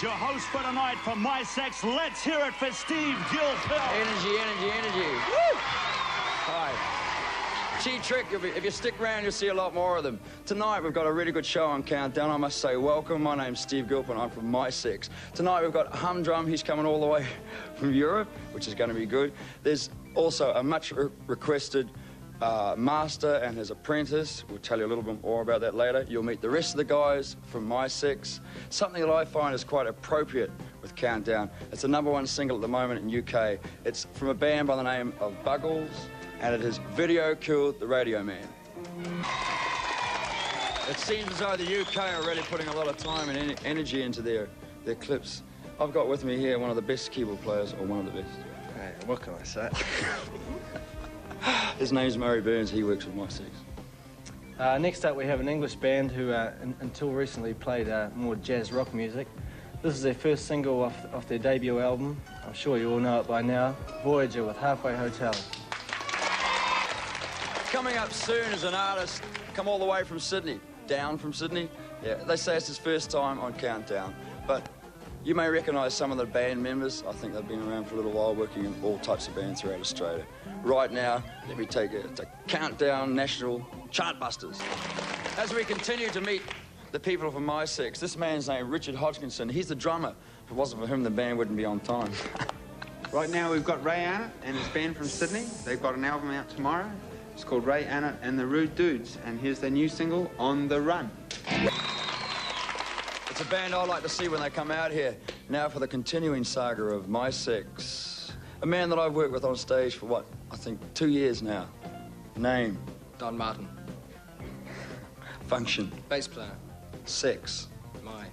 your host for tonight from My Sex. Let's hear it for Steve Gilpin. Energy, energy, energy. Woo! Hi. Cheap Trick, if you stick around, you'll see a lot more of them. Tonight, we've got a really good show on Countdown. I must say, welcome. My name's Steve Gilpin. I'm from My Sex. Tonight, we've got Humdrum. He's coming all the way from Europe, which is going to be good. There's also a much requested master and his apprentice. We'll tell you a little bit more about that later. You'll meet the rest of the guys from My Sex. Something that I find is quite appropriate with Countdown. It's the #1 single at the moment in UK. It's from a band by the name of Buggles, and it has Video Killed the Radio Man. It seems as though the UK are really putting a lot of time and energy into their clips. I've got with me here one of the best keyboard players, or one of the best. Hey, what can I say? His name's Murray Burns. He works with My Sex. Next up, we have an English band who, until recently, played more jazz rock music. This is their first single off their debut album. I'm sure you all know it by now. Voyager with Halfway Hotel. Coming up soon is an artist come all the way from Sydney. Down from Sydney. Yeah, they say it's his first time on Countdown. But you may recognise some of the band members. I think they've been around for a little while, working in all types of bands throughout Australia. Right now, let me take it to Countdown National Chartbusters. As we continue to meet the people from My Sex, this man's named Richard Hodgkinson. He's the drummer. If it wasn't for him, the band wouldn't be on time. Right now, we've got Ray Annett and his band from Sydney. They've got an album out tomorrow. It's called Ray Annett and the Rude Dudes, and here's their new single, On the Run. It's a band I like to see when they come out here. Now for the continuing saga of My Sex. A man that I've worked with on stage for, what, I think 2 years now. Name? Don Martin. Function? Bass player. Sex? My.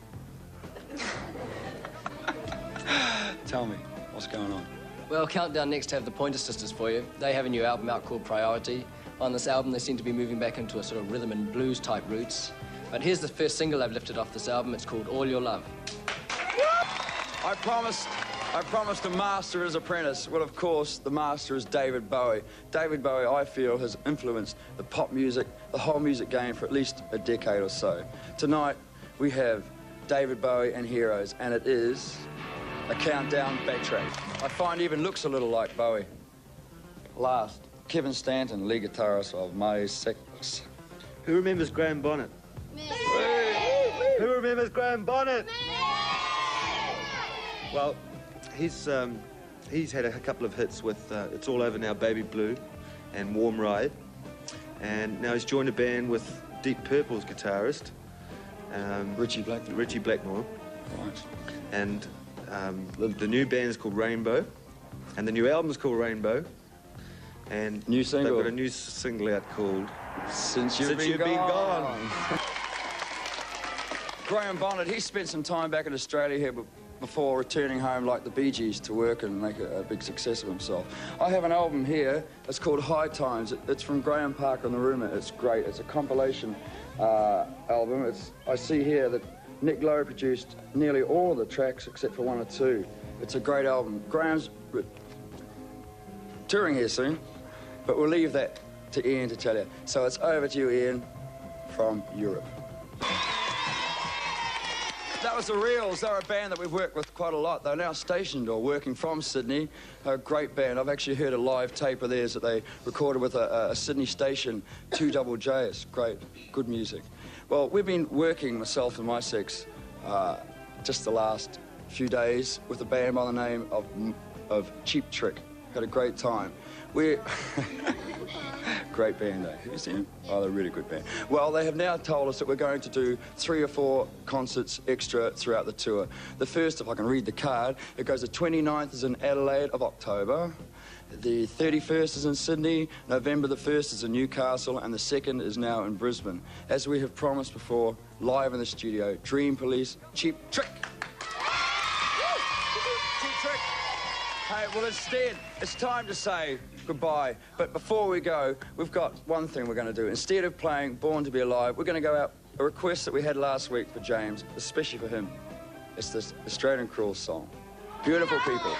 Tell me, what's going on? Well, Countdown next have the Pointer Sisters for you. They have a new album out called Priority. On this album, they seem to be moving back into a sort of rhythm and blues type roots. But here's the first single I've lifted off this album. It's called All Your Love. I promised to master his apprentice. Well, of course, the master is David Bowie. David Bowie, I feel, has influenced the pop music, the whole music game for at least a decade or so. Tonight, we have David Bowie and Heroes, and it is a Countdown backtrack. I find he even looks a little like Bowie. Last, Kevin Stanton, lead guitarist of My Sex. Who remembers Graham Bonnet? Me. Who remembers Graham Bonnet? Me. Well, he's had a couple of hits with It's All Over Now, Baby Blue, and Warm Ride. And now he's joined a band with Deep Purple's guitarist, Richie Blackmore. Richie Blackmore. Right. And the new band is called Rainbow, and the new album is called Rainbow. And new single. They've got a new single out called Since You've Been Gone. Graham Bonnet, he spent some time back in Australia here before returning home like the Bee Gees to work and make a big success of himself. I have an album here. It's called High Times. It's from Graham Parker and the Rumour. It's great. It's a compilation album. I see here that Nick Lowe produced nearly all of the tracks except for 1 or 2. It's a great album. Graham's touring here soon, but we'll leave that to Ian to tell you. So it's over to you, Ian, from Europe. That was the Reels. They're a band that we've worked with quite a lot. They're now stationed or working from Sydney. They're a great band. I've actually heard a live tape of theirs that they recorded with a Sydney station, 2JJ. It's great, good music. Well, we've been working, myself and My Sex, just the last few days with a band by the name of Cheap Trick. Had a great time. We're... Great band, eh? Have you seen them? Oh, they're a really good band. Well, they have now told us that we're going to do 3 or 4 concerts extra throughout the tour. The first, if I can read the card, it goes the 29th is in Adelaide of October. The 31st is in Sydney, November the 1st is in Newcastle, and the 2nd is now in Brisbane. As we have promised before, live in the studio, Dream Police, Cheap Trick. Cheap Trick. Hey, well, instead, it's time to say goodbye. But before we go, we've got one thing we're going to do. Instead of playing Born to be Alive, we're going to go out a request that we had last week for James, especially for him. It's this Australian Cruel song. Beautiful people.